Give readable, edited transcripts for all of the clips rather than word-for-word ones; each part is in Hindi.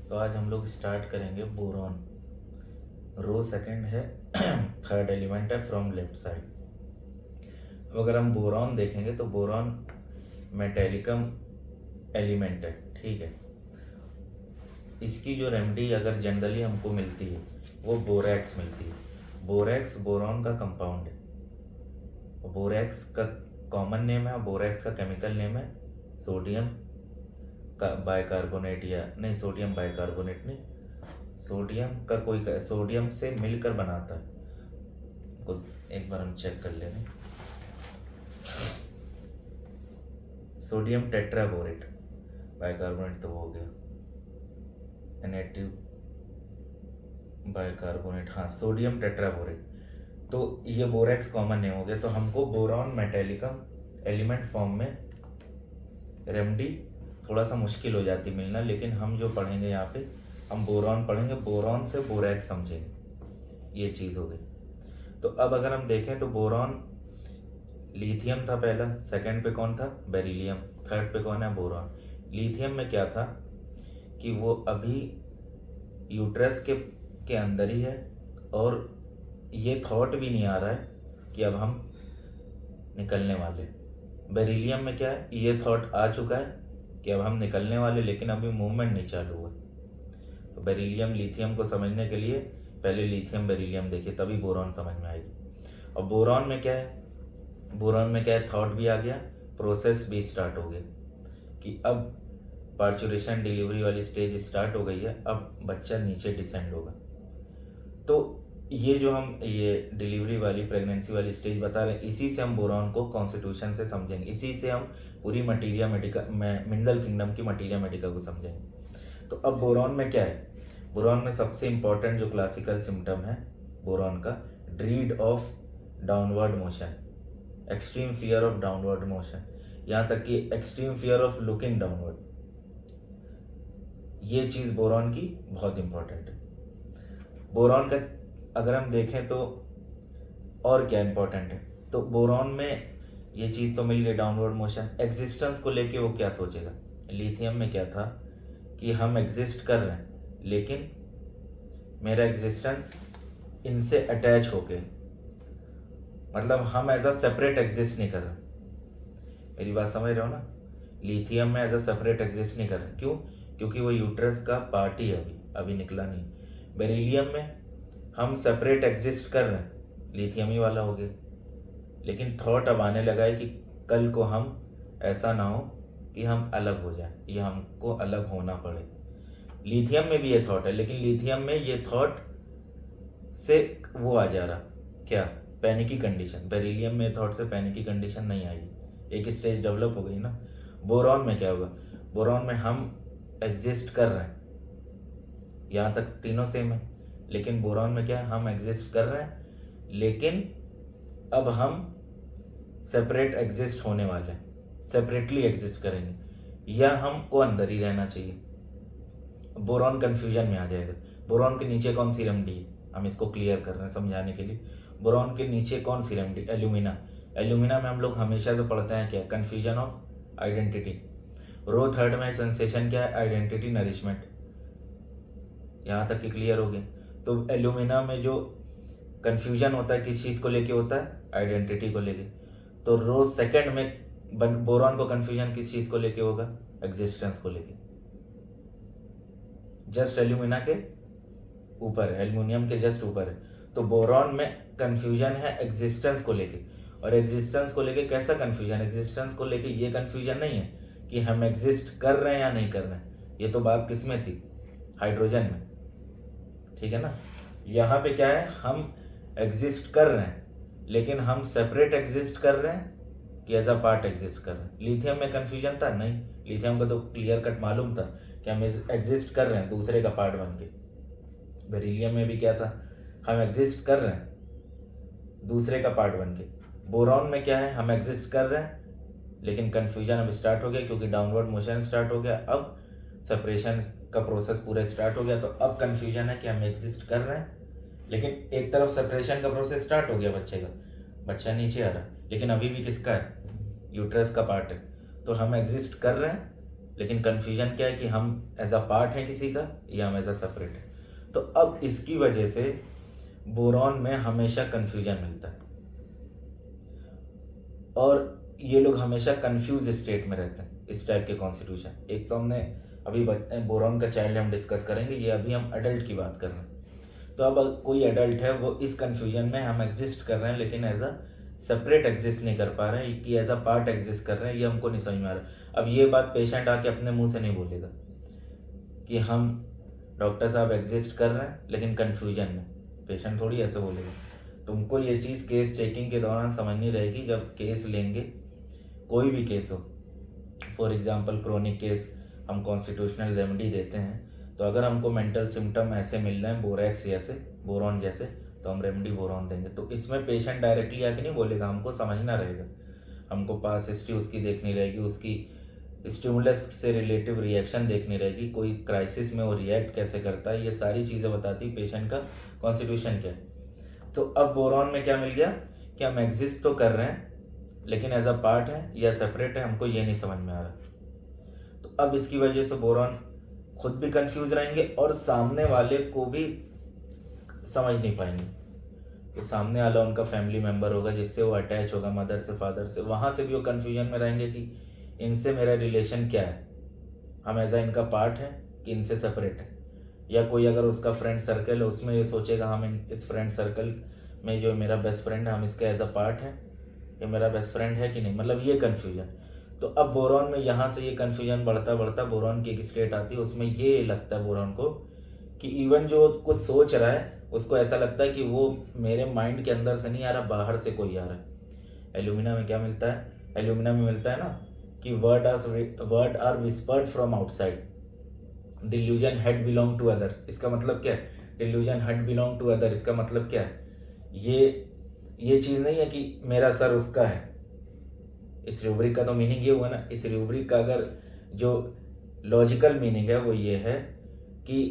तो आज हम लोग स्टार्ट करेंगे बोरॉन। रो सेकंड है, थर्ड एलिमेंट है फ्रॉम लेफ्ट साइड। अब अगर हम बोरॉन देखेंगे तो बोरॉन मेटेलिकम एलिमेंट है, ठीक है। इसकी जो रेमेडी अगर जनरली हमको मिलती है वो बोरैक्स मिलती है। बोरैक्स बोरॉन का कंपाउंड है। बोरैक्स का कॉमन नेम है और बोरैक्स का केमिकल नेम है सोडियम का बाइकार्बोनेट, या नहीं सोडियम बाइकार्बोनेट नहीं, सोडियम का कोई सोडियम से मिलकर बनाता है। खुद एक बार हम चेक कर लेंगे। सोडियम टेट्राबोरेट, बाइकार्बोनेट तो हो गया, नेटिव बाइकार्बोनेट, हाँ सोडियम टेट्राबोरेट। तो ये बोरैक्स कॉमन नेम हो गया। तो हमको बोरॉन मेटेलिकम एलिमेंट फॉर्म में रेमेडी थोड़ा सा मुश्किल हो जाती मिलना, लेकिन हम जो पढ़ेंगे यहाँ पे हम बोरॉन पढ़ेंगे, बोरॉन से बोरैक्स समझेंगे, ये चीज़ हो गई। तो अब अगर हम देखें तो बोरॉन लिथियम था पहला, सेकंड पे कौन था बेरिलियम, थर्ड पे कौन है बोरॉन। लिथियम में क्या था कि वो अभी यूट्रस के अंदर ही है और ये थॉट भी नहीं आ रहा है कि अब हम निकलने वाले। बेरिलियम में क्या है, ये थॉट आ चुका है कि अब हम निकलने वाले, लेकिन अभी मूवमेंट नहीं चालू हुआ। तो बेरिलियम लिथियम को समझने के लिए पहले लिथियम बेरिलियम देखिए, तभी बोरॉन समझ में आएगी। और बोरॉन में क्या है, बोरॉन में क्या है, थॉट भी आ गया, प्रोसेस भी स्टार्ट हो गया कि अब पार्चुरेशन डिलीवरी वाली स्टेज स्टार्ट हो गई है, अब बच्चा नीचे डिसेंड होगा। तो ये जो हम ये डिलीवरी वाली प्रेगनेंसी वाली स्टेज बता रहे हैं, इसी से हम बोरॉन को कॉन्स्टिट्यूशन से समझेंगे, इसी से हम पूरी मटीरिया मेडिका में मिनरल किंगडम की मटीरिया मेडिका को समझेंगे। तो अब बोरॉन में क्या है, बोरॉन में सबसे इंपॉर्टेंट जो क्लासिकल सिम्टम है बोरॉन का, dread of downward motion, extreme fear of downward motion, यहाँ तक कि extreme fear of looking downward. ये चीज़ बोरॉन की बहुत इंपॉर्टेंट है। बोरॉन का अगर हम देखें तो और क्या इंपॉर्टेंट है, तो बोरॉन में ये चीज़ तो मिल गई डाउनवर्ड मोशन। एग्जिस्टेंस को लेके वो क्या सोचेगा, लिथियम में क्या था कि हम एग्जिस्ट कर रहे हैं लेकिन मेरा एग्जिस्टेंस इनसे अटैच होके, मतलब हम एज अ सेपरेट एग्जिस्ट नहीं कर रहे। मेरी बात समझ रहे हो ना, लिथियम में एज अ सेपरेट एग्जिस्ट नहीं कर रहे, क्यों, क्योंकि वो यूट्रस का पार्ट ही है, अभी निकला नहीं। बेरिलियम में हम सेपरेट एग्जिस्ट कर रहे हैं, लिथियम ही वाला हो गया, लेकिन थॉट अब आने लगा है कि कल को हम ऐसा ना हो कि हम अलग हो जाए या हमको अलग होना पड़े। लिथियम में भी ये थॉट है, लेकिन लिथियम में ये थॉट से वो आ जा रहा क्या, पैनिकी कंडीशन। बेरिलियम में थॉट से पैनिकी कंडीशन नहीं आई, एक स्टेज डेवलप हो गई ना। बोरॉन में क्या होगा, बोरॉन में हम एग्जिस्ट कर रहे हैं, यहाँ तक तीनों सेम है, लेकिन बोरॉन में क्या है, हम एग्जिस्ट कर रहे हैं लेकिन अब हम सेपरेट एग्जिस्ट होने वाले हैं, सेपरेटली एग्जिस्ट करेंगे या हमको अंदर ही रहना चाहिए। बोरॉन कंफ्यूजन में आ जाएगा। बोरॉन के नीचे कौन सी रेमेडी है, हम इसको क्लियर कर रहे हैं समझाने के लिए। बोरॉन के नीचे कौन सी रेमेडी, एल्यूमिना। एल्यूमिना में हम लोग हमेशा से पढ़ते हैं क्या, confusion of identity. Row third में सेंसेशन क्या है, आइडेंटिटी नरिशमेंट, यहाँ तक कि क्लियर हो गए। तो एल्यूमिना में जो कन्फ्यूजन होता है किस चीज़ को लेके होता है, आइडेंटिटी को लेके। तो रो सेकंड में बोरॉन को कन्फ्यूजन किस चीज़ को लेके होगा, एग्जिस्टेंस को लेके। जस्ट एल्यूमिना के ऊपर है, एल्युमिनियम के जस्ट ऊपर है। तो बोरॉन में कन्फ्यूजन है एग्जिस्टेंस को लेके, और एग्जिस्टेंस को लेके कैसा कन्फ्यूजन, एग्जिस्टेंस को लेके ये कन्फ्यूजन नहीं है कि हम एग्जिस्ट कर रहे हैं या नहीं कर रहे हैं, ये तो बात किस में थी, हाइड्रोजन में, ठीक है ना। यहाँ पे क्या है, हम एग्जिस्ट कर रहे हैं लेकिन हम सेपरेट एग्जिस्ट कर रहे हैं कि एज अ पार्ट एग्जिस्ट कर रहे हैं। लिथियम में कन्फ्यूजन था नहीं, लिथियम का तो क्लियर कट मालूम था कि हम एग्जिस्ट कर रहे हैं दूसरे का पार्ट बन के। बेरिलियम में भी क्या था, हम एग्जिस्ट कर रहे हैं दूसरे का पार्ट बन के। बोरॉन में क्या है, हम एग्जिस्ट कर रहे हैं लेकिन कन्फ्यूजन अब स्टार्ट हो गया क्योंकि डाउनवर्ड मोशन स्टार्ट हो गया, अब सेपरेशन का प्रोसेस पूरा स्टार्ट हो गया। तो अब कन्फ्यूजन है कि हम एग्जिस्ट कर रहे हैं लेकिन एक तरफ सेपरेशन का प्रोसेस स्टार्ट हो गया बच्चे का, बच्चा नीचे आ रहा है लेकिन अभी भी किसका है, यूट्रस का पार्ट है। तो हम एग्जिस्ट कर रहे हैं लेकिन कन्फ्यूजन क्या है कि हम एज अ पार्ट हैं किसी का या हम एज अ सेपरेट हैं। तो अब इसकी वजह से बोरॉन में हमेशा कन्फ्यूजन मिलता है और ये लोग हमेशा कंफ्यूज स्टेट में रहते हैं। इस टाइप के कॉन्स्टिट्यूशन, एक तो हमने अभी बोरॉन का चाइल्ड हम डिस्कस करेंगे, ये अभी हम अडल्ट की बात कर रहे हैं। तो अब कोई एडल्ट है, वो इस कन्फ्यूजन में हम एग्जिस्ट कर रहे हैं लेकिन एज अ सेपरेट एग्जिस्ट नहीं कर पा रहे हैं कि एज अ पार्ट एग्जिस्ट कर रहे हैं, ये हमको नहीं समझ में आ रहा। अब ये बात पेशेंट आके अपने मुंह से नहीं बोलेगा कि हम डॉक्टर साहब एग्जिस्ट कर रहे हैं लेकिन कन्फ्यूजन में, पेशेंट थोड़ी ऐसे बोलेगा। तुमको ये चीज़ केस टेकिंग के दौरान समझनी रहेगी। जब केस लेंगे, कोई भी केस हो, फॉर एग्जांपल क्रोनिक केस, हम कॉन्स्टिट्यूशनल रेमेडी देते हैं, तो अगर हमको मेंटल सिम्टम ऐसे मिल रहे हैं बोरेक्स जैसे, बोरॉन जैसे, तो हम रेमेडी बोरॉन देंगे। तो इसमें पेशेंट डायरेक्टली आके नहीं बोलेगा, हमको समझना रहेगा, हमको पास हिस्ट्री उसकी देखनी रहेगी, उसकी स्टिमुलस से रिलेटिव रिएक्शन देखनी रहेगी, कोई क्राइसिस में वो रिएक्ट कैसे करता है, ये सारी चीज़ें बताती पेशेंट का कॉन्स्टिट्यूशन क्या है। तो अब बोरॉन में क्या मिल गया कि हम एग्जिस्ट तो कर रहे हैं लेकिन एज अ पार्ट है या सेपरेट है, हमको ये नहीं समझ में आ रहा। तो अब इसकी वजह से बोरॉन खुद भी कंफ्यूज रहेंगे और सामने वाले को भी समझ नहीं पाएंगे। तो सामने वाला उनका फैमिली मेम्बर होगा जिससे वो अटैच होगा, मदर से, फादर से, वहाँ से भी वो कन्फ्यूजन में रहेंगे कि इनसे मेरा रिलेशन क्या है, हम एज अ इनका पार्ट है कि इनसे सेपरेट है। या कोई अगर उसका फ्रेंड सर्कल है, उसमें ये सोचेगा हम इस फ्रेंड सर्कल में जो मेरा बेस्ट फ्रेंड है, हम इसका एज अ पार्ट है, ये मेरा बेस्ट फ्रेंड है कि नहीं, मतलब ये कन्फ्यूजन। तो अब बोरॉन में यहाँ से ये कन्फ्यूजन बढ़ता बढ़ता बोरॉन की एक स्टेट आती है, उसमें ये लगता है बोरॉन को कि इवन जो उसको सोच रहा है उसको ऐसा लगता है कि वो मेरे माइंड के अंदर से नहीं आ रहा, बाहर से कोई आ रहा है। एल्यूमिना में क्या मिलता है, एल्यूमिना में मिलता है ना कि word are whispered from outside, delusion had belong to other. इसका मतलब क्या है, delusion had belong to other, इसका मतलब क्या है, ये चीज़ नहीं है कि मेरा सर उसका है। इस रूब्रिक का तो मीनिंग ये हुआ ना, इस रूब्रिक का अगर जो लॉजिकल मीनिंग है वो ये है कि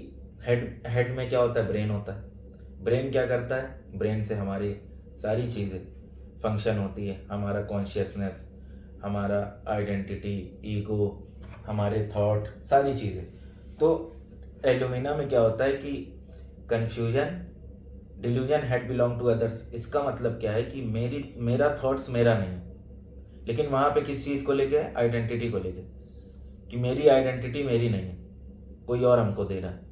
हेड में क्या होता है, ब्रेन होता है। ब्रेन क्या करता है, ब्रेन से हमारी सारी चीज़ें फंक्शन होती है, हमारा कॉन्शियसनेस, हमारा आइडेंटिटी, ईगो, हमारे थॉट, सारी चीज़ें। तो एल्यूमिना में क्या होता है कि confusion, delusion had belong to others, इसका मतलब क्या है कि मेरा थॉट्स मेरा नहीं है, लेकिन वहाँ पे किस चीज़ को लेके है, आइडेंटिटी को लेके, कि मेरी आइडेंटिटी मेरी नहीं है, कोई और हमको दे रहा है।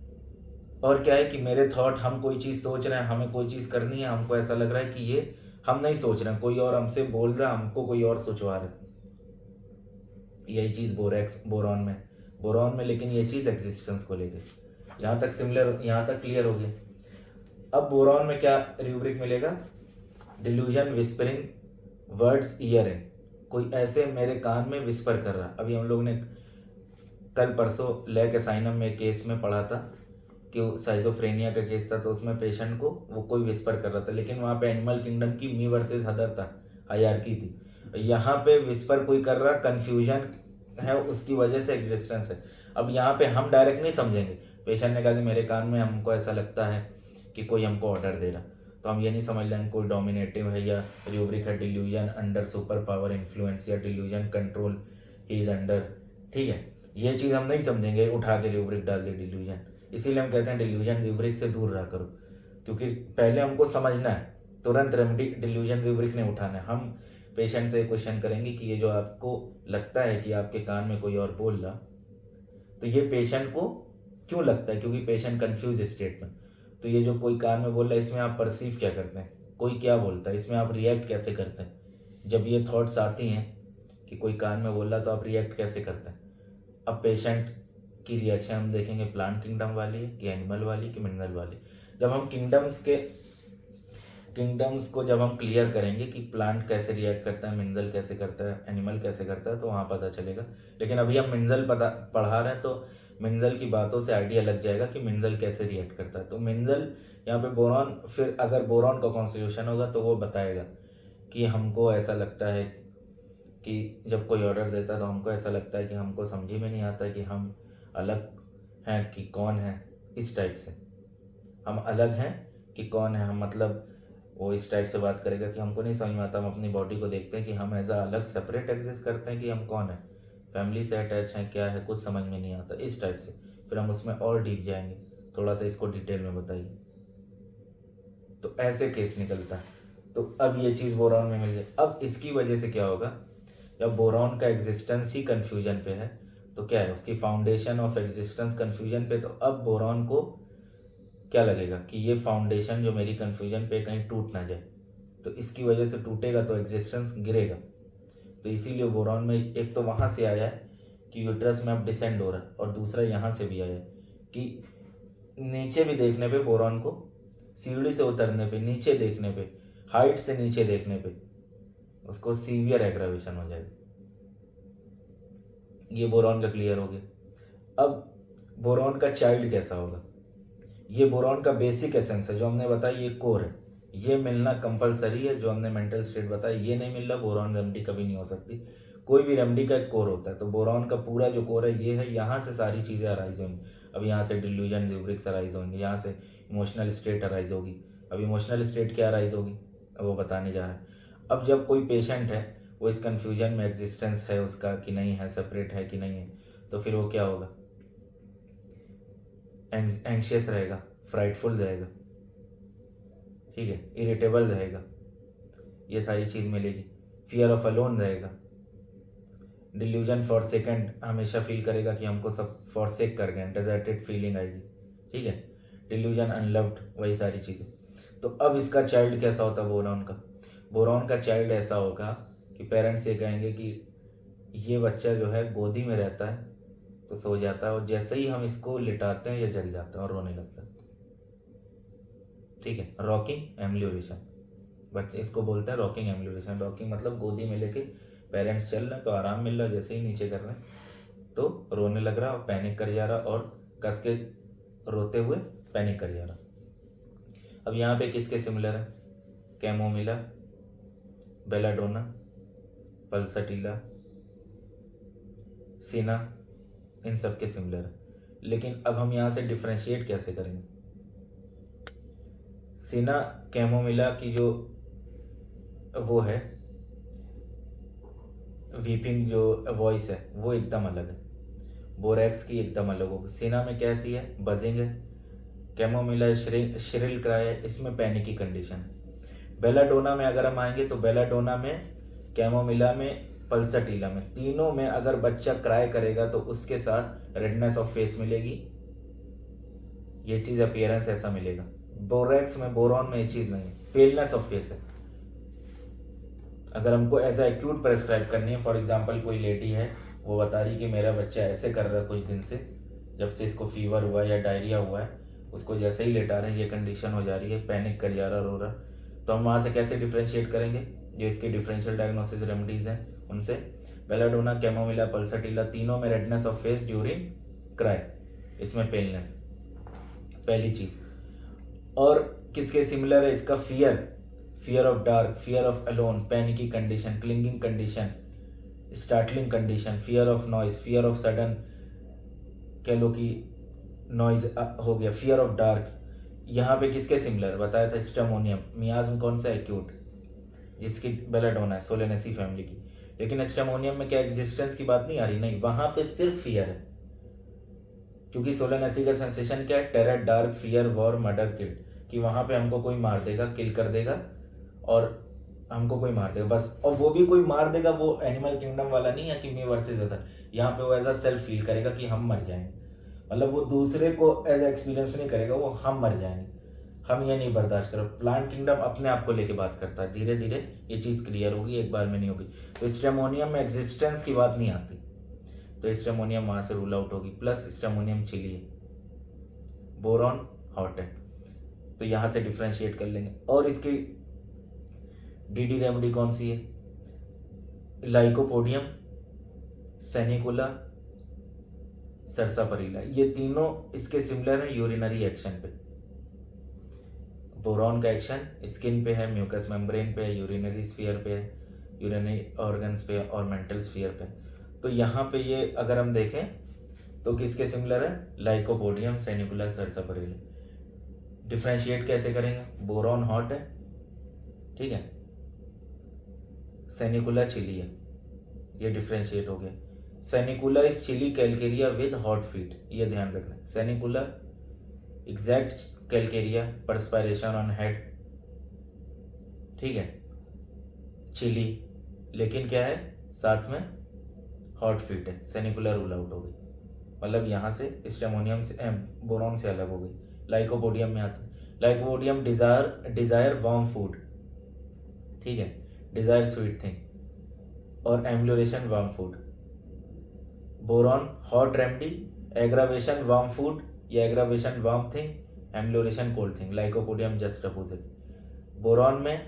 और क्या है कि मेरे थॉट, हम कोई चीज़ सोच रहे हैं, हमें कोई चीज़ करनी है, हमको ऐसा लग रहा है कि ये हम नहीं सोच रहे हैं, कोई और हमसे बोल रहा है, हमको कोई और सोचवा रहा है। यही चीज़ बोरॉन में लेकिन ये चीज़ एग्जिस्टेंस को लेके। यहाँ तक सिमिलर, यहाँ तक क्लियर हो गया। अब बोरॉन में क्या रूब्रिक मिलेगा, delusion whispering words year in, कोई ऐसे मेरे कान में विस्पर कर रहा। अभी हम लोग ने कल परसों लैक असाइनम में केस में पढ़ा था कि साइजोफ्रेनिया का केस था, तो उसमें पेशेंट को वो कोई विस्पर कर रहा था, लेकिन वहाँ पे एनिमल किंगडम की मी वर्सेस अदर था, हायरार्की थी। यहाँ पे विस्पर कोई कर रहा, कन्फ्यूजन है, उसकी वजह से एग्जिस्टेंस है। अब यहाँ पे हम डायरेक्ट नहीं समझेंगे, पेशेंट ने कहा कि मेरे कान में हमको ऐसा लगता है कि कोई हमको ऑर्डर दे रहा, तो हम ये नहीं समझ लेंगे कोई डोमिनेटिव है या रूब्रिक है, delusion under super power influence या delusion control he is under, ठीक है, ये चीज़ हम नहीं समझेंगे, उठा के रूब्रिक डाल दे डिल्यूजन। इसीलिए हम कहते हैं डिल्यूजन रूब्रिक से दूर रहा करो, क्योंकि पहले हमको समझना है, तुरंत रेमेडी डिल्यूजन रूब्रिक नहीं उठाना है। हम पेशेंट से क्वेश्चन करेंगे कि ये जो आपको लगता है कि आपके कान में कोई और बोल रहा, तो ये पेशेंट को क्यों लगता है, क्योंकि पेशेंट कंफ्यूज स्टेट में। तो ये जो कोई कान में बोल रहा है, इसमें आप परसीव क्या करते हैं, कोई क्या बोलता है, इसमें आप रिएक्ट कैसे करते हैं। जब ये थॉट्स आती हैं कि कोई कान में बोल रहा, तो आप रिएक्ट कैसे करते हैं। अब पेशेंट की रिएक्शन हम देखेंगे, प्लांट किंगडम वाली है कि एनिमल वाली कि मिनरल वाली। जब हम किंगडम्स को जब हम क्लियर करेंगे कि प्लांट कैसे रिएक्ट करता है, मिनरल कैसे करता है, एनिमल कैसे करता है, तो वहाँ पता चलेगा। लेकिन अभी हम मिनरल पढ़ा रहे हैं, तो मिनरल की बातों से आइडिया लग जाएगा कि मिनरल कैसे रिएक्ट करता है। तो मिनरल यहाँ पे बोरॉन, फिर अगर बोरॉन का कॉन्स्टिट्यूशन होगा तो वो बताएगा कि हमको ऐसा लगता है कि जब कोई ऑर्डर देता है तो हमको ऐसा लगता है कि हमको समझ में नहीं आता कि हम अलग हैं कि कौन है। इस टाइप से हम अलग हैं कि कौन है, हम मतलब वो इस टाइप से बात करेगा कि हमको नहीं समझ में आता, हम अपनी बॉडी को देखते हैं कि हम ऐसा अलग सेपरेट एग्जिस्ट करते हैं कि हम कौन है। फैमिली से अटैच हैं, क्या है कुछ समझ में नहीं आता, इस टाइप से। फिर हम उसमें और डीप जाएंगे, थोड़ा सा इसको डिटेल में बताइए। तो ऐसे केस निकलता है। तो अब ये चीज़ बोरॉन में मिल गई। अब इसकी वजह से क्या होगा, जब बोरॉन का एग्जिस्टेंस ही कन्फ्यूजन पे है, तो क्या है उसकी फाउंडेशन ऑफ एग्जिस्टेंस कन्फ्यूजन पे, तो अब बोरॉन को क्या लगेगा कि ये फाउंडेशन जो मेरी कन्फ्यूजन पे कहीं टूट ना जाए, तो इसकी वजह से टूटेगा तो एग्जिस्टेंस गिरेगा। तो इसीलिए बोरॉन में एक तो वहाँ से आया है कि यूट्रस में अब डिसेंड हो रहा है, और दूसरा यहाँ से भी आया है कि नीचे भी देखने पे बोरॉन को, सीढ़ी से उतरने पे, नीचे देखने पे, हाइट से नीचे देखने पे उसको सीवियर एग्रावेशन हो जाएगा। ये बोरॉन का क्लियर हो गया। अब बोरॉन का चाइल्ड कैसा होगा, ये बोरॉन का बेसिक एसेंस है जो हमने बताया, ये कोर है, ये मिलना कंपलसरी है। जो हमने मेंटल स्टेट बताया ये नहीं मिल रहा, बोरॉन रेमेडी कभी नहीं हो सकती। कोई भी रेमेडी का एक कोर होता है, तो बोरॉन का पूरा जो कोर है ये है, यहाँ से सारी चीज़ें अराइज होंगी। अब यहाँ से डिल्यूजन यूब्रिक्स अराइज होंगे, यहाँ से इमोशनल स्टेट अराइज होगी। अब इमोशनल स्टेट क्या अराइज होगी, अब वो बताने जा रहे हैं। अब जब कोई पेशेंट है वो इस कन्फ्यूजन में, एग्जिस्टेंस है उसका कि नहीं है, सेपरेट है कि नहीं है, तो फिर वो क्या होगा, एंग्शियस रहेगा, फ्राइटफुल रहेगा, ठीक है, इरिटेबल रहेगा, ये सारी चीज़ मिलेगी। फियर ऑफ अलोन रहेगा, डिल्यूजन फॉर सेकंड हमेशा फील करेगा कि हमको सब फॉरसेक कर गए, डेजर्टेड फीलिंग आएगी, ठीक है, डिल्यूजन, अनलव्ड, वही सारी चीज़ें। तो अब इसका चाइल्ड कैसा होता है बोरॉन का, बोरॉन का चाइल्ड ऐसा होगा कि पेरेंट्स ये कहेंगे कि ये बच्चा जो है गोदी में रहता है तो सो जाता है, और जैसे ही हम इसको लिटाते हैं ये जग जाता है और रोने लगता है, ठीक है, रॉकिंग एम्ब्ल्यूरेशन, बच्चे इसको बोलते हैं रॉकिंग एम्ब्ल्यूरेशन। रॉकिंग मतलब गोदी में लेके पेरेंट्स चल रहे हैं तो आराम मिल रहा है, जैसे ही नीचे कर रहे हैं तो रोने लग रहा और पैनिक कर जा रहा, और कस के रोते हुए पैनिक कर जा रहा। अब यहाँ पे किसके सिमिलर है, कैमोमिला, बेलाडोना, पल्सटीला, सीना, इन सब के सिमिलर है। लेकिन अब हम यहाँ से डिफ्रेंशिएट कैसे करेंगे, सीना कैमोमिला की जो वो है वीपिंग जो वॉइस है वो एकदम अलग है, बोरेक्स की एकदम अलग होगी। सीना में कैसी है, बजिंग है, कैमोमिला श्रिल क्राई है, इसमें पैनिक की कंडीशन है। बेलाडोना में अगर हम आएंगे तो बेलाडोना में, कैमोमिला में, पल्सटीला में, तीनों में अगर बच्चा क्राई करेगा तो उसके साथ रेडनेस ऑफ फेस मिलेगी, ये चीज़ अपीयरेंस ऐसा मिलेगा। बोरेक्स में, बोरॉन में ये चीज़ नहीं है, पेलनेस ऑफ फेस है। अगर हमको एज ए एक्यूट प्रेस्क्राइब करनी है, फॉर एग्जांपल कोई लेडी है वो बता रही कि मेरा बच्चा ऐसे कर रहा है कुछ दिन से, जब से इसको फीवर हुआ या डायरिया हुआ है, उसको जैसे ही लेटा रहे हैं ये कंडीशन हो जा रही है, पैनिक कर जा रहा, रो रहा, तो हम वहाँ से कैसे डिफ्रेंशिएट करेंगे, जो इसके डिफरेंशियल डायग्नोसिस रेमेडीज हैं उनसे, बेलाडोना, कैमोमिला, पल्सटीला, तीनों में redness of face during cry, इसमें पेलनेस, पहली चीज़। और किसके सिमिलर है इसका, fear of dark, fear of alone, panicky condition, clinging condition, startling condition, fear of noise, fear of sudden कह लो कि नॉइज हो गया, फियर ऑफ डार्क। यहाँ पे किसके सिमिलर बताया था, स्टेमोनियम, मियाज्म कौन सा एक्यूट, जिसकी बेलाडोना है, सोलेनेसी फैमिली की। लेकिन स्टेमोनियम में क्या एग्जिस्टेंस की बात नहीं आ रही, नहीं, वहां पे सिर्फ फियर है, क्योंकि सोलेनेसी का सेंसेशन क्या है, terror, dark, fear, war, murder, kill, कि वहां पे हमको कोई मार देगा, किल कर देगा, और हमको कोई मार देगा बस। और वो भी कोई मार देगा, वो एनिमल किंगडम वाला नहीं है कि मी वर्सेस अदर, यहाँ पे वो एज अ सेल्फ फील करेगा कि हम मर जाएंगे, मतलब वो दूसरे को एज एक्सपीरियंस नहीं करेगा, वो हम मर जाएंगे, हम ये नहीं बर्दाश्त करो। प्लांट किंगडम अपने आप को लेके बात करता है, धीरे धीरे ये चीज़ क्लियर होगी, एक बार में नहीं होगी। तो स्टेमोनियम में एग्जिस्टेंस की बात नहीं आती, तो स्टेमोनियम वहाँ से रूल आउट होगी, प्लस स्टेमोनियम चिली है, बोरॉन हॉट है, तो यहाँ से डिफ्रेंशिएट कर लेंगे। और इसकी डीडी रेमेडी कौन सी है, लाइकोपोडियम, सेनिकुला, सरसापरीला, ये तीनों इसके सिमिलर है यूरिनरी एक्शन पे। बोरॉन का एक्शन स्किन पे है, म्यूकस मेम्ब्रेन पे है, यूरिनरी स्फीयर पे है, यूरिनरी ऑर्गन्स पे और मेंटल स्फीयर पे। तो यहाँ पे ये अगर हम देखें तो किसके सिमिलर है, लाइकोपोडियम, सेनिकुला, सरसापरीला। डिफ्रेंशिएट कैसे करेंगे, बोरॉन हॉट है, ठीक है, सेनिकुला चिली है, ये डिफ्रेंशिएट हो गया। Sanicula is chilly calcarea with hot feet, ये ध्यान रखना। Sanicula exact calcarea perspiration on head, ठीक है, चिली, लेकिन क्या है साथ में हॉट फीट है, सेनिकुला रूल आउट हो गई। मतलब यहाँ से स्टेमोनियम से बोरॉन से अलग हो गई। लाइकोपोडियम में आता है, लाइकोपोडियम डिजायर वार्म फूड, ठीक है, डिजायर स्वीट थिंग, और amelioration warm food. Boron hot remedy, aggravation warm food या aggravation warm thing, amelioration cold thing. Lycopodium just opposite. Boron में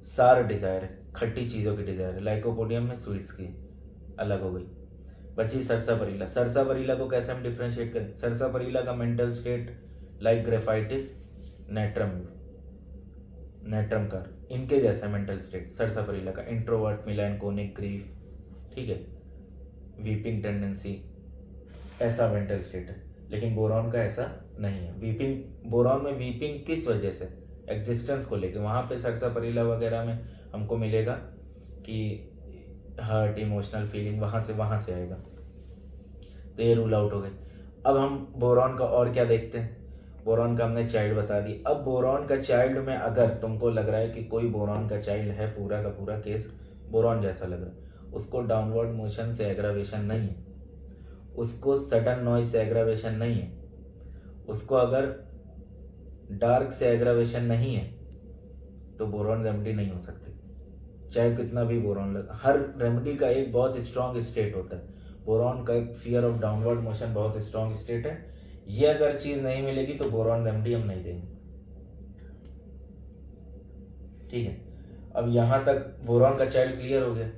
सार डिजायर है, खट्टी चीज़ों की डिजायर है, लाइकोपोडियम में स्वीट्स की, अलग हो गई। बची सरसापरीला। सरसापरीला को कैसे हम डिफ्रेंशिएट करें? सरसापरीला का mental state like graphites, natrum car, इनके जैसा मेंटल स्टेट सरसापरीला का। इंट्रोवर्ट, मिलैंकोनिक, ग्रीफ, ठीक है, वीपिंग टेंडेंसी, ऐसा मेंटल स्टेट है। लेकिन बोरॉन का ऐसा नहीं है। वीपिंग, बोरॉन में वीपिंग किस वजह से? एग्जिस्टेंस को लेकर। वहाँ पे सरसापरीला वगैरह में हमको मिलेगा कि हर्ट, इमोशनल फीलिंग वहाँ से आएगा। तो ये रूल आउट हो गए। अब हम बोरॉन का और क्या देखते हैं। बोरॉन का हमने चाइल्ड बता दी। अब बोरॉन का चाइल्ड में अगर तुमको लग रहा है कि कोई बोरॉन का चाइल्ड है, पूरा का पूरा केस बोरॉन जैसा लग रहा है, उसको डाउनवर्ड मोशन से एग्रावेशन नहीं है, उसको सडन नॉइज से एग्रावेशन नहीं है, उसको अगर डार्क से एग्रावेशन नहीं है, तो बोरॉन रेमेडी नहीं हो सकती, चाहे कितना भी बोरॉन लगा। हर रेमेडी का एक बहुत स्ट्रॉन्ग स्टेट होता है। बोरॉन का एक फियर ऑफ डाउनवर्ड मोशन बहुत स्ट्रॉन्ग स्टेट है। ये अगर चीज नहीं मिलेगी तो बोरॉन रेमेडी हम नहीं देंगे, ठीक है। अब यहां तक बोरॉन का चाइल्ड क्लियर हो गया।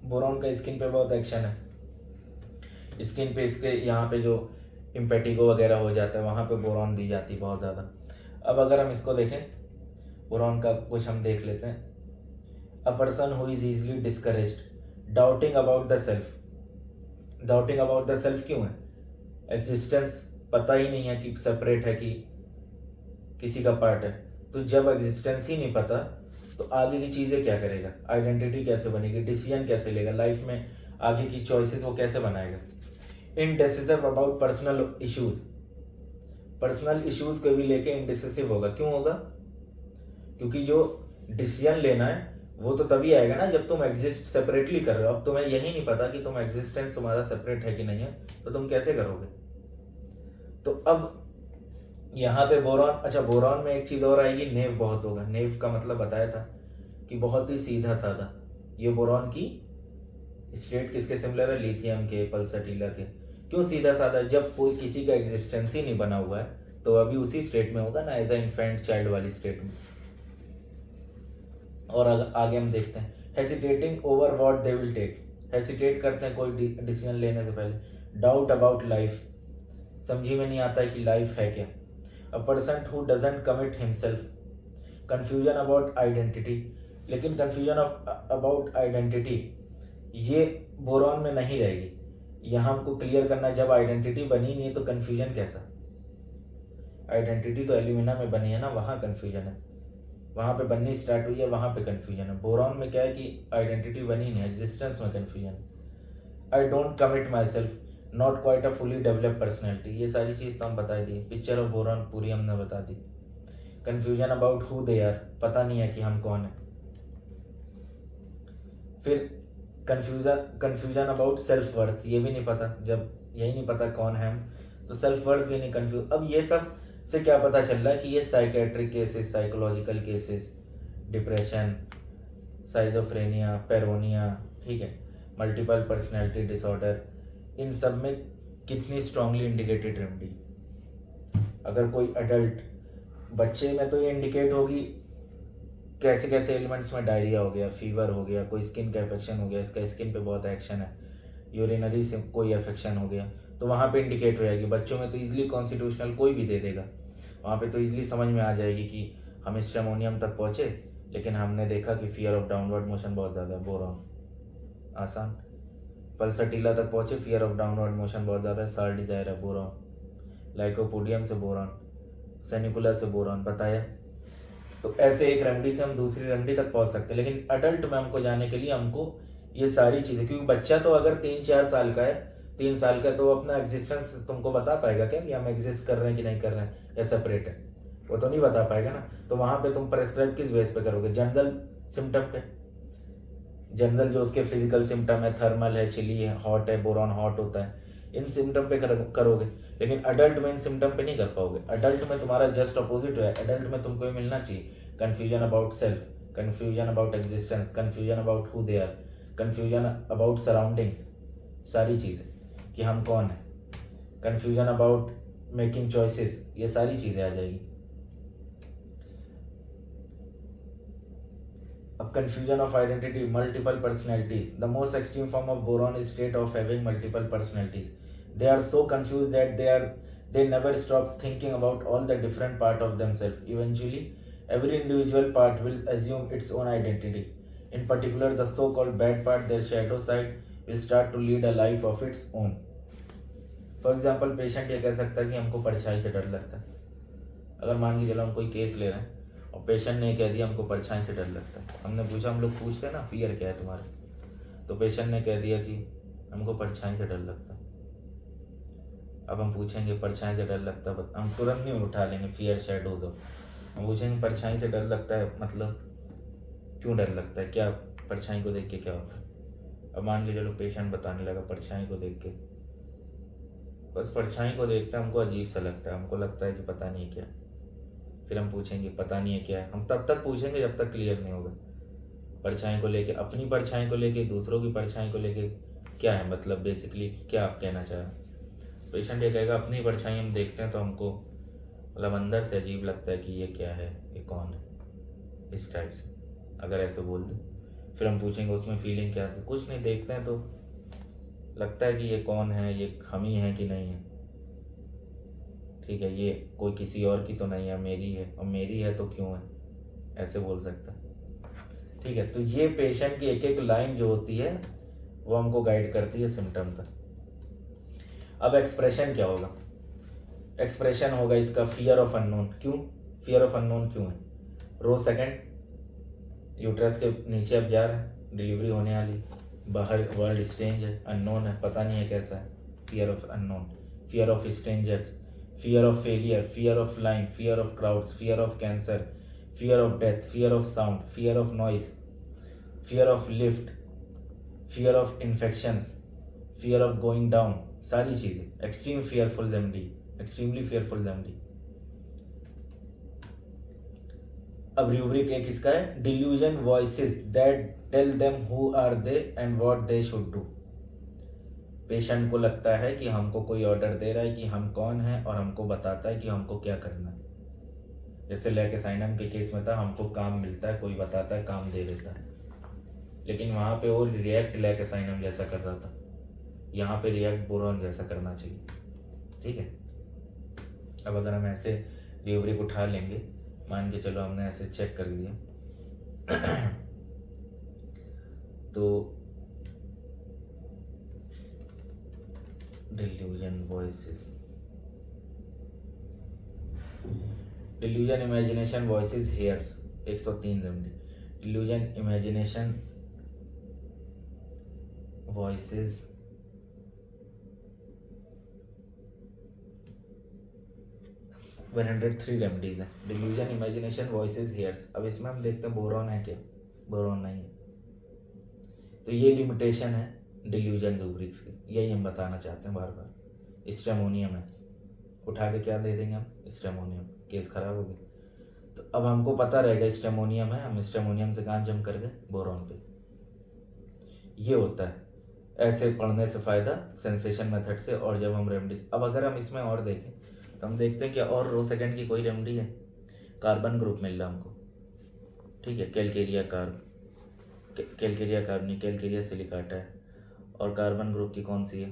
बोरॉन का स्किन पे बहुत एक्शन है, स्किन पे इसके यहाँ पे जो इम्पेटिगो वगैरह हो जाता है वहाँ पे बोरॉन दी जाती है बहुत ज़्यादा। अब अगर हम इसको देखें, बोरॉन का कुछ हम देख लेते हैं। A person who is easily discouraged, doubting about the self. Doubting about the self क्यों है? एग्जिस्टेंस पता ही नहीं है कि सेपरेट है कि किसी का पार्ट है। तो जब एग्जिस्टेंस ही नहीं पता तो आगे की चीज़ें क्या करेगा? आइडेंटिटी कैसे बनेगी? डिसीजन कैसे लेगा? लाइफ में आगे की चॉइसेस वो कैसे बनाएगा? Indecisive about personal issues, personal issues को भी लेके इनडेसिसिव होगा। क्यों होगा? क्योंकि जो डिसीजन लेना है वो तो तभी आएगा ना जब तुम एग्जिस्ट सेपरेटली कर रहे हो। अब तुम्हें यही नहीं पता कि तुम एग्जिस्टेंस तुम्हारा सेपरेट है कि नहीं है, तो तुम कैसे करोगे? तो अब यहाँ पे बोरॉन, अच्छा बोरॉन में एक चीज और आएगी, नेव बहुत होगा। नेव का मतलब बताया था कि बहुत ही सीधा साधा। ये बोरॉन की स्टेट किसके सिमिलर है? लिथियम के, पल्सटीला के। क्यों सीधा साधा? जब कोई किसी का एग्जिस्टेंस ही नहीं बना हुआ है तो अभी उसी स्टेट में होगा ना, एज अ इन्फेंट चाइल्ड वाली स्टेट में। और आगे हम देखते हैं, hesitating over what they will take, hesitate करते हैं कोई डिसीजन लेने से पहले। डाउट अबाउट लाइफ, समझी में नहीं आता है कि लाइफ है क्या। A person who doesn't commit himself, confusion about identity. लेकिन कंफ्यूजन अबाउट आइडेंटिटी ये बोरॉन में नहीं रहेगी। यहाँ हमको क्लियर करना है, जब आइडेंटिटी बनी नहीं है तो कंफ्यूजन कैसा? आइडेंटिटी तो एल्यूमिना में बनी है ना, वहाँ कंफ्यूजन है, वहाँ पे बननी स्टार्ट हुई है, वहाँ पे कंफ्यूजन है। बोरॉन में क्या है कि आइडेंटिटी बनी नहीं, एग्जिस्टेंस में confusion. I don't commit my self, not quite a fully develop personality, ये सारी चीज़ तो हम बता दी। पिक्चर ऑफ बोरॉन पूरी हमने बता दी। Confusion about who they are, पता नहीं है कि हम कौन है। फिर कंफ्यूजन अबाउट सेल्फ वर्थ, ये भी नहीं पता। जब यही नहीं पता कौन है हम, तो सेल्फ वर्थ भी नहीं, कंफ्यूज। अब ये सब से क्या पता चल रहा है कि ये psychiatric cases, psychological cases, depression, schizophrenia, paranoia, ठीक है, मल्टीपल पर्सनैलिटी डिसऑर्डर, इन सब में कितनी स्ट्रांगली इंडिकेटेड रेमेडी। अगर कोई अडल्ट, बच्चे में तो ये इंडिकेट होगी कैसे कैसे एलिमेंट्स में, डायरिया हो गया, फीवर हो गया, कोई स्किन का इन्फेक्शन हो गया, इसका स्किन पे बहुत एक्शन है, यूरिनरी से कोई इन्फेक्शन हो गया, तो वहाँ पे इंडिकेट हो जाएगी। बच्चों में तो इजीली कॉन्स्टिट्यूशनल कोई भी दे देगा, वहाँ पे तो इजीली समझ में आ जाएगी कि हम स्टेमोनियम तक पहुँचे, लेकिन हमने देखा कि फियर ऑफ डाउनवर्ड मोशन बहुत ज़्यादा है, बोरॉन आसान। पल्सटीला तक पहुँचे, फियर ऑफ डाउनवर्ड मोशन बहुत ज़्यादा है, सार डिजायर है, बोरॉन। लाइकोपोडियम से बोरॉन, सेनिकुला से बोरॉन, बताया। तो ऐसे एक रेमेडी से हम दूसरी रेमेडी तक पहुंच सकते हैं। लेकिन अडल्ट में हमको जाने के लिए हमको ये सारी चीज़ें, क्योंकि बच्चा तो अगर 3-4 साल का है, 3 साल का, तो वो अपना एग्जिस्टेंस तुमको बता पाएगा क्या कि हम एग्जिस्ट कर रहे हैं कि नहीं कर रहे हैं या सेपरेट है? वो तो नहीं बता पाएगा ना। तो वहाँ पे तुम प्रेस्क्राइब किस बेस पे करोगे? जनरल सिम्टम पे, जनरल जो उसके फिजिकल सिम्टम है, थर्मल है, चिली है, हॉट है, बोरॉन हॉट होता है, इन सिम्टम पे करोगे। लेकिन अडल्ट में इन सिम्टम पे नहीं कर पाओगे। अडल्ट में तुम्हारा जस्ट अपोजिट है। अडल्ट में तुमको ये मिलना चाहिए confusion about self, confusion about existence, confusion about who they are, confusion about surroundings, सारी चीज़ें कि हम कौन हैं, कन्फ्यूजन अबाउट मेकिंग चॉइसेस, ये सारी चीज़ें आ जाएगी। अब confusion of identity, multiple personalities. The most extreme form of boron is state of having multiple personalities. They are so confused that they never stop thinking about all the different part of themselves. Eventually, every individual part will assume its own identity. In particular, the so-called bad part, their shadow side, will start to lead a life of its own. For example, patient ये कह सकता है कि हमको परछाई से डर लगता है। अगर मान के चलो हम कोई केस ले रहे हैं और पेशेंट ने कह दिया हमको परछाई से डर लगता है। हमने पूछा, हम लोग पूछते हैं ना फियर क्या है तुम्हारे, तो पेशेंट ने कह दिया कि हमको परछाई से डर लगता है। अब हम पूछेंगे परछाई से डर लगता है, हम तुरंत नहीं उठा लेंगे फियर शैडोज ऑफ, हम पूछेंगे परछाई से डर लगता है मतलब क्यों डर लगता है, क्या परछाई को देख के क्या होता है? अब मान के चलो पेशेंट बताने लगा परछाई को देख के, बस परछाई को देखते हैं हमको अजीब सा लगता है, हमको लगता है कि पता नहीं क्या। फिर हम पूछेंगे पता नहीं है क्या है, हम तब तक पूछेंगे जब तक क्लियर नहीं होगा। परछाई को लेके, अपनी परछाई को लेके, दूसरों की परछाई को लेके क्या है मतलब, बेसिकली क्या आप कहना चाह रहे हैं? पेशेंट ये कहेगा अपनी परछाई हम देखते हैं तो हमको मतलब अंदर से अजीब लगता है कि ये क्या है, ये कौन है, इस टाइप से अगर ऐसे बोल दें। फिर हम पूछेंगे उसमें फीलिंग क्या है? कुछ नहीं, देखते हैं तो लगता है कि ये कौन है, ये हम ही है कि नहीं है, ठीक है, ये कोई किसी और की तो नहीं है, मेरी है, और मेरी है तो क्यों है, ऐसे बोल सकता है। ठीक है, तो ये पेशेंट की एक एक लाइन जो होती है वो हमको गाइड करती है सिम्टम तक। अब एक्सप्रेशन क्या होगा? एक्सप्रेशन होगा इसका फियर ऑफ अननोन। क्यों फियर ऑफ अननोन क्यों है? रो सेकंड, यूट्रस के नीचे अब जा रहा है, डिलीवरी होने वाली, बाहर वर्ल्ड स्ट्रेंज है, अननोन है, पता नहीं है कैसा है, fear of unknown, fear of strangers, fear of failure, fear of flying, fear of crowds, fear of cancer, fear of death, fear of sound, fear of noise, fear of lift, fear of infections, fear of going down, सारी चीजें extreme fearful remedy, extremely fearful remedy। अब रूब्रिक एक इसका है, delusion voices that tell them who are they and what they should do। Patient को लगता है कि हमको कोई ऑर्डर दे रहा है कि हम कौन हैं और हमको बताता है कि हमको क्या करना है। जैसे लेकेसाइनम के केस में था, हमको काम मिलता है, कोई बताता है, काम दे देता है, लेकिन वहाँ पे वो रिएक्ट लेकेसाइनम जैसा कर रहा था, यहाँ पे रिएक्ट बोरॉन जैसा करना चाहिए। ठीक है, अब अगर हम ऐसे ड्यूब्रिक उठा लेंगे, मान के चलो हमने ऐसे चेक कर लिया तो delusion voices, delusion imagination voices hears 103 remedy, delusion imagination voices 103 remedies है। delusion imagination voices hears, अब इसमें हम देखते हैं बोरॉन है क्या, बोरॉन नहीं है। तो ये लिमिटेशन है डिल्यूजन रूब्रिक्स की, यही हम बताना चाहते हैं बार बार। स्ट्रेमोनियम है, उठा के क्या दे देंगे हम, स्ट्रेमोनियम, केस खराब हो गया। तो अब हमको पता रहेगा स्ट्रेमोनियम है, हम स्ट्रेमोनियम से कहाँ जंप कर गए, बोरॉन पे। ये होता है ऐसे पढ़ने से फ़ायदा सेंसेशन मेथड से। और जब हम रेमडीज, अब अगर हम इसमें और देखें तो हम देखते हैं कि और रो सेकंड की कोई रेमडी है, कार्बन ग्रुप मिल रहा हमको, ठीक है, कैलकेरिया कार्ब, कैलकेरिया कार्बनी, कैलकेरिया सिलिकाटा है, और कार्बन ग्रुप की कौन सी है,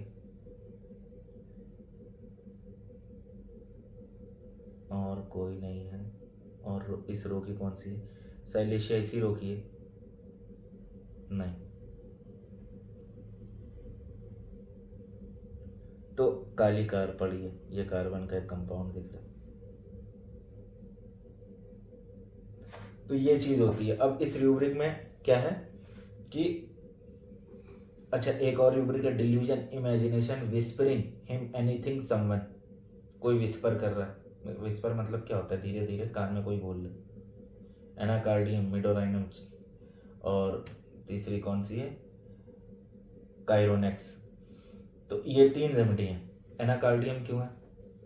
और कोई नहीं है, और इस रो की कौन सी है, साइलेशिया इसी रो की है, नहीं, तो काली कार पड़ी है, ये कार्बन का एक कंपाउंड दिख रहा है। तो ये चीज होती है। अब इस रूब्रिक में क्या है कि अच्छा, एक और रूब्रिक है, delusion imagination whispering him anything someone, कोई विस्पर कर रहा है। विस्पर मतलब क्या होता है, धीरे धीरे कान में कोई बोल रहा। एनाकार्डियम, मिडोराइनम, और तीसरी कौन सी है, कायरोनेक्स। तो ये 3 रेमेडी हैं। एनाकार्डियम क्यों है,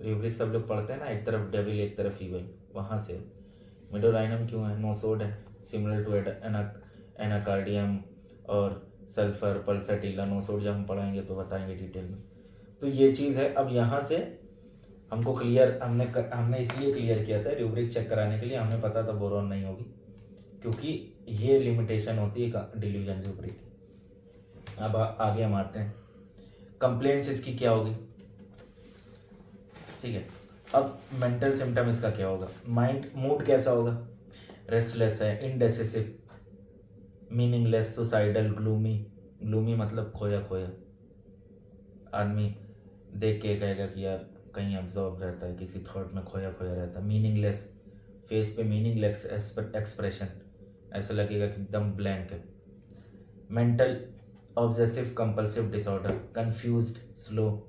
रूब्रिक सब लोग पढ़ते हैं ना, एक तरफ डेविल एक तरफ ईवल, वहाँ से। मिडोराइनम क्यों है, नोसोड है, सिमिलर टू एनाकार्डियम और सल्फर पल्सटीला। नोसोड जब हम पढ़ाएंगे तो बताएंगे डिटेल में। तो ये चीज़ है। अब यहाँ से हमको क्लियर, हमने इसलिए क्लियर किया था रूब्रिक चेक कराने के लिए, हमें पता था बोरॉन नहीं होगी, क्योंकि ये लिमिटेशन होती है डिल्यूजन रूब्रिक। अब आगे हम आते हैं, कंप्लेंट्स इसकी क्या होगी, ठीक है। अब मेंटल सिम्टम इसका क्या होगा, माइंड मूड कैसा होगा, रेस्टलेस है, इंडेसिसिव, मीनिंगलेस, सुसाइडल, ग्लूमी। ग्लूमी मतलब खोया खोया, आदमी देख के कहेगा कि यार कहीं अब्जॉर्ब रहता है, किसी थॉट में खोया खोया रहता है। मीनिंगलेस, फेस पे मीनिंगलेस एक्सप्रेशन, ऐसा लगेगा कि एकदम ब्लैंक है। Mental obsessive compulsive disorder, confused, slow,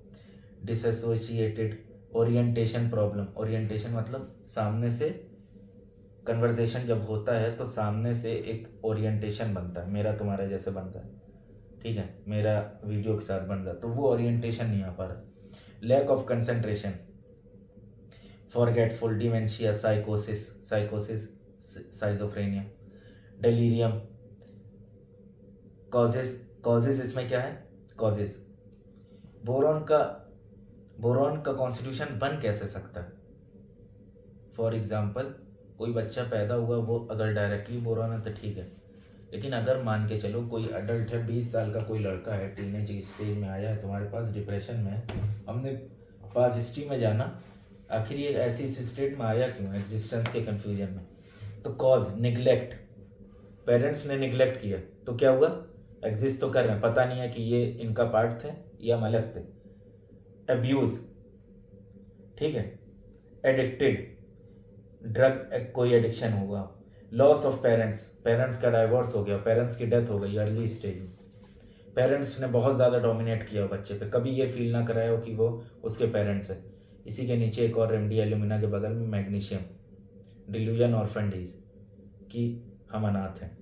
dissociated, orientation problem. Orientation मतलब सामने से कन्वर्सेशन जब होता है तो सामने से एक ओरिएंटेशन बनता है, मेरा तुम्हारा जैसे बनता है, ठीक है, मेरा वीडियो के साथ बन रहा, तो वो ओरिएंटेशन नहीं आ पा रहा। Lack of concentration, forgetful, dementia, साइकोसिस, साइजोफ्रेनिया, डेलीरियम। कॉजेज इसमें क्या है, कॉजेज बोरॉन का कॉन्स्टिट्यूशन बन कैसे सकता है। फॉर एग्जाम्पल, कोई बच्चा पैदा हुआ, वो अगर डायरेक्टली बोरॉन है तो ठीक है, लेकिन अगर मान के चलो कोई अडल्ट है, 20 साल का कोई लड़का है, टीनेज स्टेज में आया है तुम्हारे पास, डिप्रेशन में है, हमने पास हिस्ट्री में जाना आखिर ये ऐसी स्टेट में आया क्यों, एग्जिस्टेंस के कन्फ्यूजन में। तो कॉज, निगलेक्ट, पेरेंट्स ने निगलेक्ट किया, तो क्या हुआ, एग्जिस्ट तो कर रहे हैं, पता नहीं है कि ये इनका पार्ट थे या हम अलग थे। एब्यूज, ठीक है, एडिक्टेड, ड्रग कोई एडिक्शन होगा। लॉस ऑफ पेरेंट्स, पेरेंट्स का डाइवोर्स हो गया, पेरेंट्स की डेथ हो गई अर्ली स्टेज में, पेरेंट्स ने बहुत ज़्यादा डोमिनेट किया बच्चे पे, कभी ये फील ना कराया हो कि वो उसके पेरेंट्स है। इसी के नीचे एक और रेमडी, एल्यूमिना के बगल में मैग्नीशियम, डिल्यूजन ऑर्फन डीज, कि हम अनाथ हैं,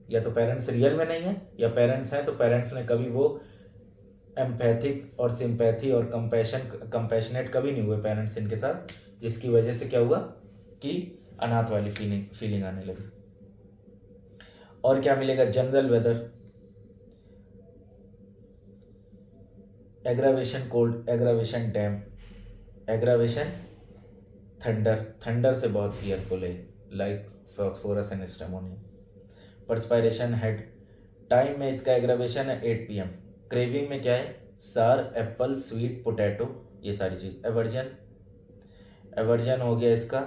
या तो पेरेंट्स रियल में नहीं है, या पेरेंट्स हैं तो पेरेंट्स ने कभी वो एम्पैथिक और सिंपैथी और कंपैशनेट कभी नहीं हुए पेरेंट्स इनके साथ, जिसकी वजह से क्या हुआ कि अनाथ वाली फीलिंग आने लगी। और क्या मिलेगा, general weather, aggravation cold, aggravation damp, aggravation thunder से बहुत फियरफुल है, like phosphorus and stramonium. Perspiration head, time में इसका एग्रावेशन है 8 PM। क्रेविंग में क्या है, सार, एप्पल, स्वीट पोटैटो, ये सारी चीज़। एवर्जन हो गया इसका,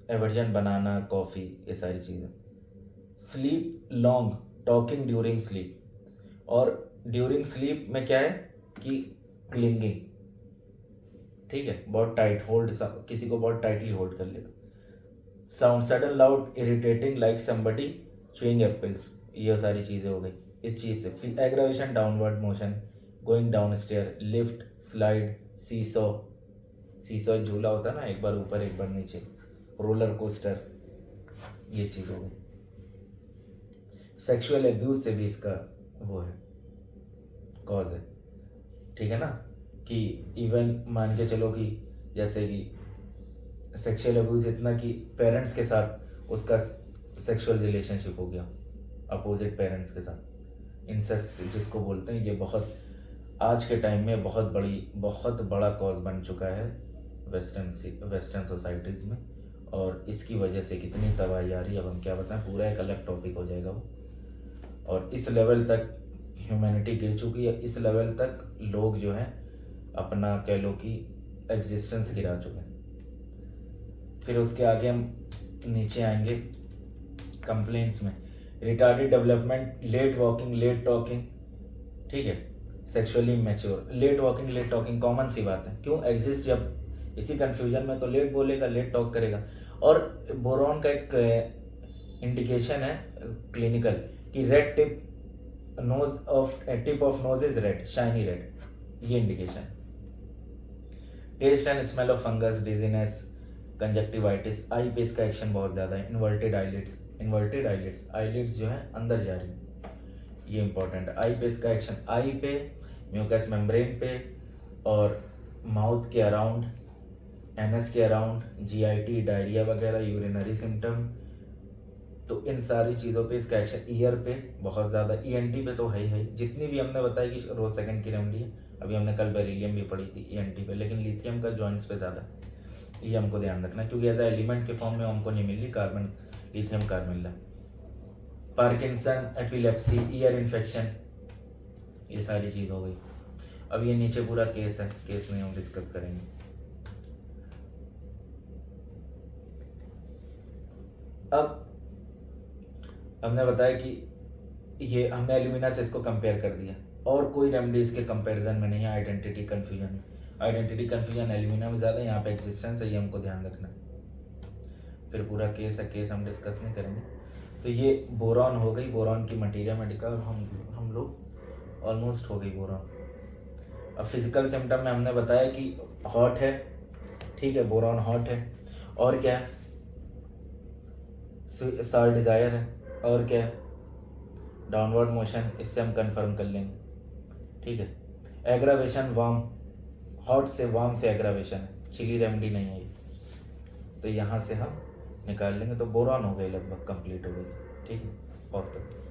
एवर्जन बनाना, कॉफ़ी, ये सारी चीज़ें। Sleep long, talking during sleep, और ड्यूरिंग स्लीप में क्या है कि क्लिंगिंग, ठीक है, बहुत टाइट होल्ड, किसी को बहुत टाइटली होल्ड कर लेगा। Sound, sudden loud irritating like somebody chewing apples, ये सारी चीज़ें हो गई इस चीज़ से। फिर aggravation, downward motion, going down stair, lift, slide, seesaw झूला होता है ना, एक बार ऊपर एक बार नीचे, रोलर कोस्टर, ये चीज़ हो गई। सेक्सुअल एब्यूज से भी इसका वो है, कॉज है, ठीक है ना, कि इवन मान के चलो कि जैसे कि सेक्सुअल अब्यूज इतना कि पेरेंट्स के साथ उसका सेक्सुअल रिलेशनशिप हो गया, अपोजिट पेरेंट्स के साथ, इंसेस्ट जिसको बोलते हैं, ये बहुत आज के टाइम में बहुत बड़ा कॉज बन चुका है वेस्टर्न सोसाइटीज़ में, और इसकी वजह से कितनी तबाही आ रही है, अब हम क्या बताएं, पूरा एक अलग टॉपिक हो जाएगा वो। और इस लेवल तक ह्यूमैनिटी गिर चुकी है, इस लेवल तक लोग जो हैं अपना कह लो कि एग्जिस्टेंस गिरा चुके हैं। फिर उसके आगे हम नीचे आएंगे कंप्लेंट्स में, retarded development, late walking, late talking, ठीक है, sexually mature. Late walking, late talking common सी बात है, क्यों एग्जिस्ट, जब इसी कन्फ्यूजन में तो लेट बोलेगा, लेट टॉक करेगा। और बोरॉन का एक इंडिकेशन है क्लिनिकल कि red tip of nose is red, shiny red, ये indication. Test and smell of fungus, dizziness, conjunctivitis, eye पे इसका एक्शन बहुत ज़्यादा है। इन्वर्टेड आईलिड्स, आईलिड्स जो है अंदर जा रही, ये इंपॉर्टेंट है। आई पे इसका एक्शन, आई पे, म्यूकस मेम्ब्रेन पे, और माउथ के अराउंड, एनएस के अराउंड, जीआईटी, डायरिया वगैरह, यूरिनरी सिम्टम, तो इन सारी चीज़ों पे इसका एक्शन। ईयर पे बहुत ज़्यादा, ईएनटी पे तो है ही है। जितनी भी हमने बताया कि रोज सेकंड की रेमडी है, अभी हमने कल बेरिलियम भी पढ़ी थी ईएनटी पे, लेकिन लिथियम का जॉइंट्स पे ज़्यादा, ये हमको ध्यान रखना, क्योंकि एज ए एलिमेंट के फॉर्म में हमको नहीं मिल रही कार्बन, लिथियम कार्बन मिल रहा। पार्किंसन, एपिलेप्सी, ईयर इन्फेक्शन, ये सारी चीज़ हो गई। अब ये नीचे पूरा केस है, केस में हम डिस्कस करेंगे। अब हमने बताया कि ये हमने एल्यूमिना से इसको कंपेयर कर दिया, और कोई रेमडी इसके कंपैरिजन में नहीं है आइडेंटिटी कन्फ्यूजन में। आइडेंटिटी कन्फ्यूजन एल्यूमिना में ज़्यादा, यहाँ पे एक्जिस्टेंस है, ये हमको ध्यान रखना। फिर पूरा केस है, केस हम डिस्कस नहीं करेंगे। तो ये बोरॉन हो गई, बोरॉन की मटीरिया मेडिका हम लोग ऑलमोस्ट हो गई बोरॉन। अब फिजिकल सिम्टम में हमने बताया कि हॉट है, ठीक है, बोरॉन हॉट है, और क्या है, साल डिज़ायर है, और क्या है, डाउनवर्ड मोशन, इससे हम कंफर्म कर लेंगे, ठीक है। एग्रावेशन वार्म, हॉट से वार्म से एग्रावेशन है, चिली रेमडी नहीं है ये, तो यहाँ से हम निकाल लेंगे। तो बोरॉन हो गई, लगभग कंप्लीट हो गई, ठीक है। पॉज कर।